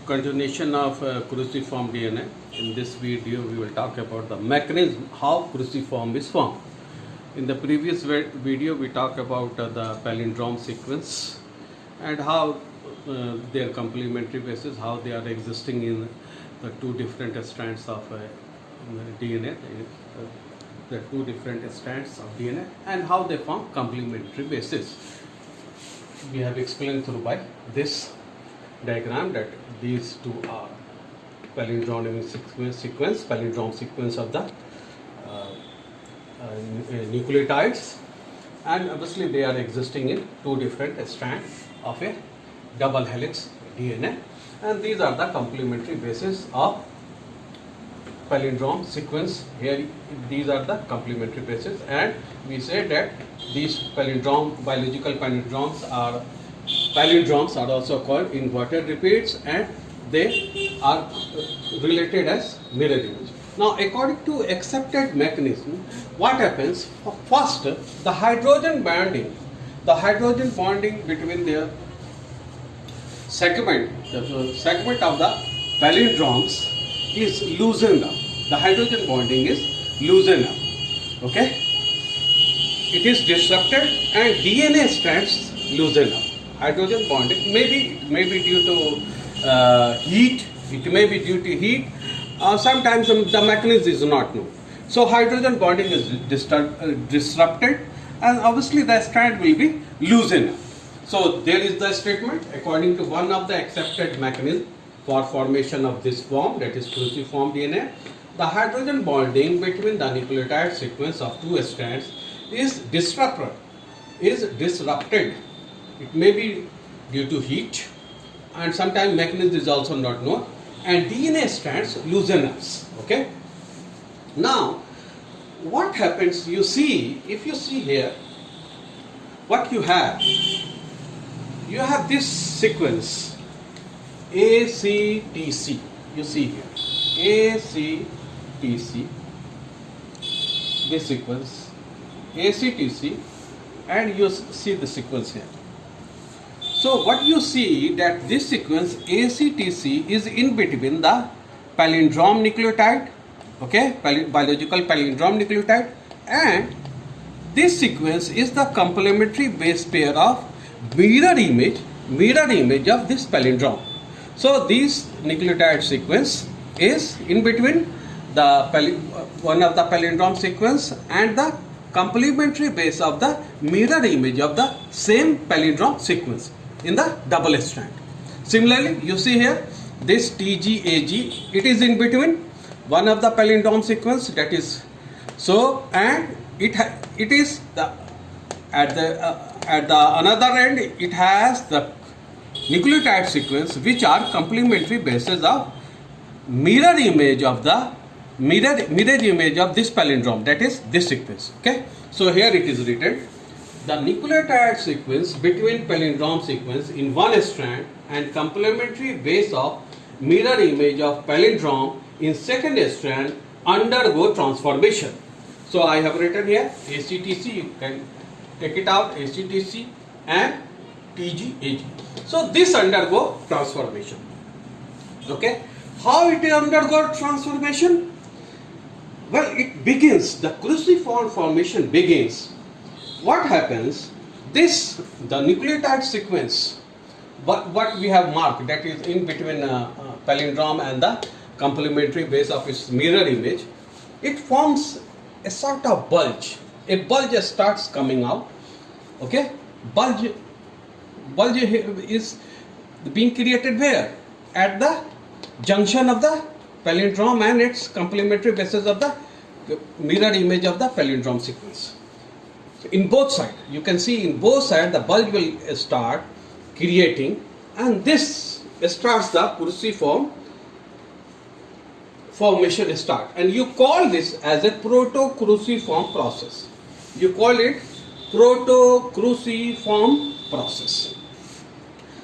Continuation of cruciform DNA. In this video, we will talk about the mechanism how cruciform is formed. In the previous video, we talked about the palindrome sequence and how their complementary bases, how they are existing in the two different strands of DNA, the two different strands of DNA, and how they form complementary bases. We have explained through by this diagram that these two are palindrome sequence of the nucleotides, and obviously they are existing in two different strands of a double helix DNA, and these are the complementary bases of palindrome sequence. Here these are the complementary bases, and we say that these biological palindromes are also called inverted repeats, and they are related as mirror image. Now, according to accepted mechanism, what happens? First, the hydrogen bonding between their segment of the palindromes is loosened up. The hydrogen bonding is loosened up. Okay, it is disrupted and DNA strands loosen up. Hydrogen bonding may be due to heat. It may be due to heat. Sometimes the mechanism is not known. So hydrogen bonding is disrupted, and obviously the strand will be loosened up. So there is the statement according to one of the accepted mechanism for formation of this form, that is cruciform DNA. The hydrogen bonding between the nucleotide sequence of two strands is disrupted. It may be due to heat, and sometimes mechanism is also not known, and DNA strands loosen up. Okay. Now, what happens? If you see here, what you have this sequence ACTC. You see here ACTC. This sequence ACTC, and you see the sequence here. So what you see that this sequence ACTC is in between the palindrome nucleotide, okay, biological palindrome nucleotide, and this sequence is the complementary base pair of mirror image of this palindrome. So this nucleotide sequence is in between the one of the palindrome sequence and the complementary base of the mirror image of the same palindrome sequence in the double strand. Similarly, you see here this TGAG, it is in between one of the palindrome sequence, that is so, and it is the at the another end it has the nucleotide sequence which are complementary bases of mirror image of this palindrome, that is this sequence. Okay, so here it is written the nucleotide sequence between palindrome sequence in one strand and complementary base of mirror image of palindrome in second strand undergo transformation. So I have written here ACTC, you can take it out, ACTC and TGAG. So this undergo transformation. Okay, how it undergo transformation? Well, it begins, the cruciform formation begins. What happens? The nucleotide sequence, what we have marked, that is in between palindrome and the complementary base of its mirror image, it forms a sort of bulge. A bulge starts coming out. Okay, bulge is being created where? At the junction of the palindrome and its complementary bases of the mirror image of the palindrome sequence. So in both sides, you can see in both sides the bulge will start creating, and this starts the cruciform formation start, and you call this as a proto-cruciform process. You call it proto-cruciform process.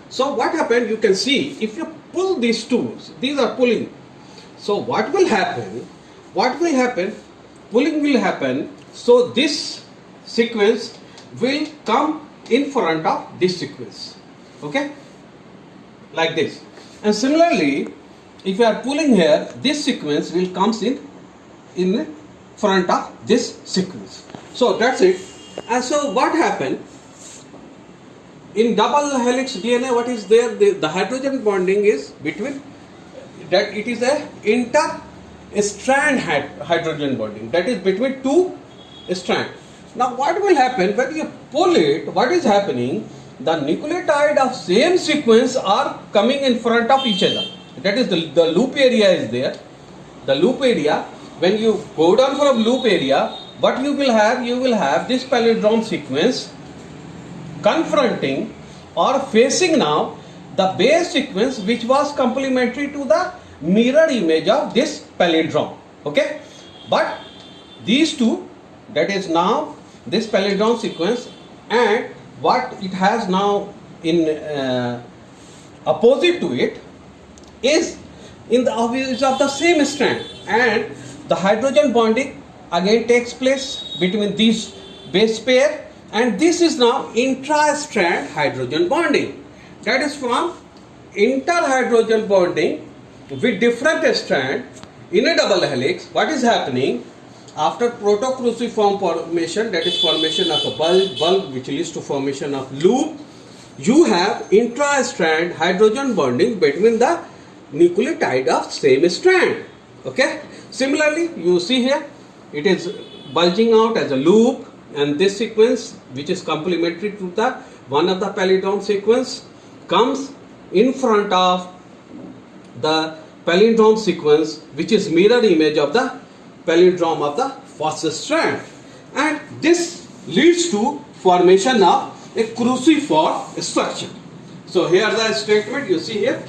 So what happened? You can see if you pull these two, these are pulling. So what will happen? Pulling will happen. So this sequence will come in front of this sequence. Okay, like this. And similarly, if you are pulling here, this sequence will comes in front of this sequence. So that's it. And so what happened in double helix DNA? What is there? The hydrogen bonding is between that. It is a inter-strand hydrogen bonding, that is between two strands. Now what will happen when you pull it? What is happening? The nucleotide of same sequence are coming in front of each other. That is the loop area is there. The loop area, when you go down from loop area, what you will have this palindrome sequence confronting or facing now the base sequence which was complementary to the mirror image of this palindrome. Okay, but these two, that is now this palindrome sequence, and what it has now in opposite to it is in the is of the same strand, and the hydrogen bonding again takes place between these base pair, and this is now intra-strand hydrogen bonding. That is from inter-hydrogen bonding with different strand in a double helix. What is happening after protocruciform formation, that is formation of a bulb which leads to formation of loop, you have intra-strand hydrogen bonding between the nucleotide of same strand. Okay, similarly you see here it is bulging out as a loop, and this sequence which is complementary to the one of the palindrome sequence comes in front of the palindrome sequence which is mirror image of the palindrome of the first strand, and this leads to formation of a cruciform structure. So here the statement you see here.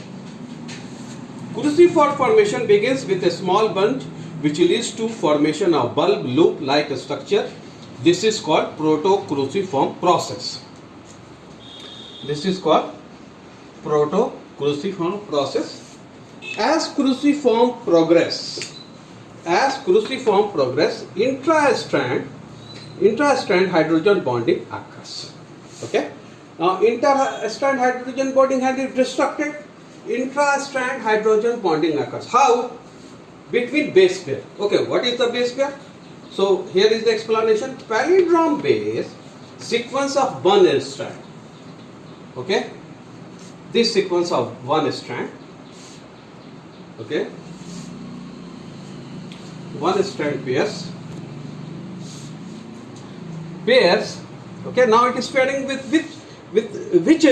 Cruciform formation begins with a small bunch which leads to formation of bulb loop like structure. This is called proto-cruciform process. This is called proto-cruciform process. As cruciform progress, intra-strand hydrogen bonding occurs. Okay. Now inter-strand hydrogen bonding has been destructed. Intra-strand hydrogen bonding occurs. How? Between base pair. Okay, what is the base pair? So here is the explanation. Palindrome base sequence of one strand. Okay, this sequence of one strand. Okay, one strand pairs. Okay, now it is pairing with which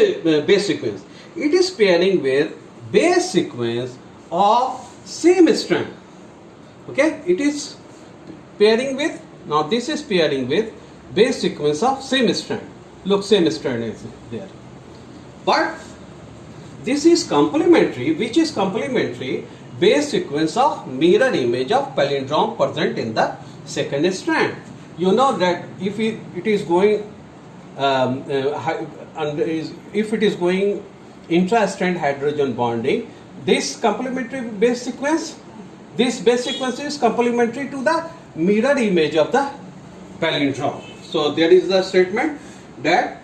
base sequence? It is pairing with base sequence of same strand. Okay, it is pairing with, now this is pairing with base sequence of same strand. Look, same strand is there. But this is complementary, which is complementary base sequence of mirror image of palindrome present in the second strand. You know that if it is going if it is going intra-strand hydrogen bonding, this complementary base sequence, this base sequence is complementary to the mirror image of the palindrome. So there is the statement that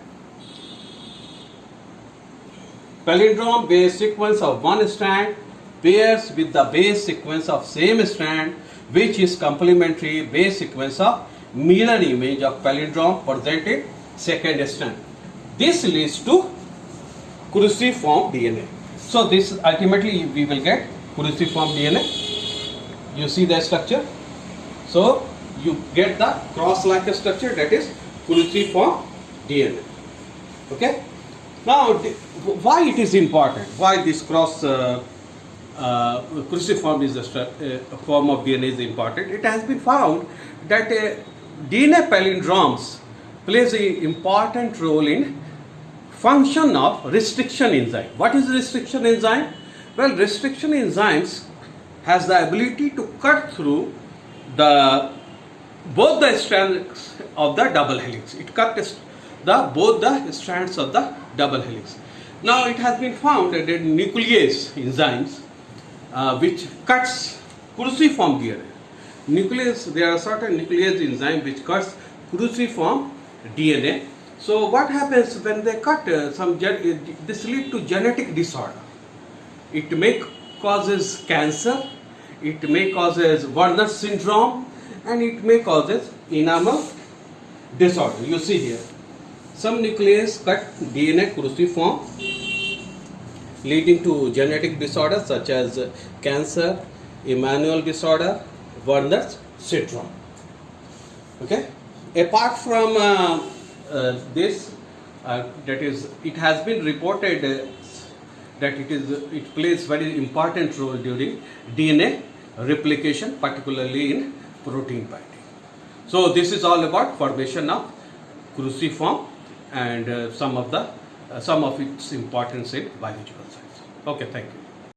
palindrome base sequence of one strand pairs with the base sequence of same strand, which is complementary base sequence of mirror image of palindrome present in second strand. This leads to cruciform DNA. So this ultimately we will get cruciform DNA. You see the structure. So you get the cross-like structure, that is cruciform DNA. Okay. Now why it is important? Why this cruciform is a form of DNA is important? It has been found that DNA palindromes plays an important role in function of restriction enzyme. What is restriction enzyme? Well, restriction enzymes has the ability to cut through both the strands of the double helix. It cuts both the strands of the double helix. Now it has been found that nuclease enzymes which cuts cruciform DNA. There are certain nuclease enzymes which cuts cruciform DNA. So what happens when they cut this leads to genetic disorder. it may causes cancer, it may causes Werner syndrome, and it may causes enamel disorder. You see here, some nucleus cut DNA cruciform, leading to genetic disorders such as cancer, Emanuel disorder, Werner's syndrome. Okay. Apart from this, that is, it has been reported that it plays very important role during DNA replication, particularly in protein binding. So this is all about formation of cruciform and some of its importance in biological science. Okay, thank you.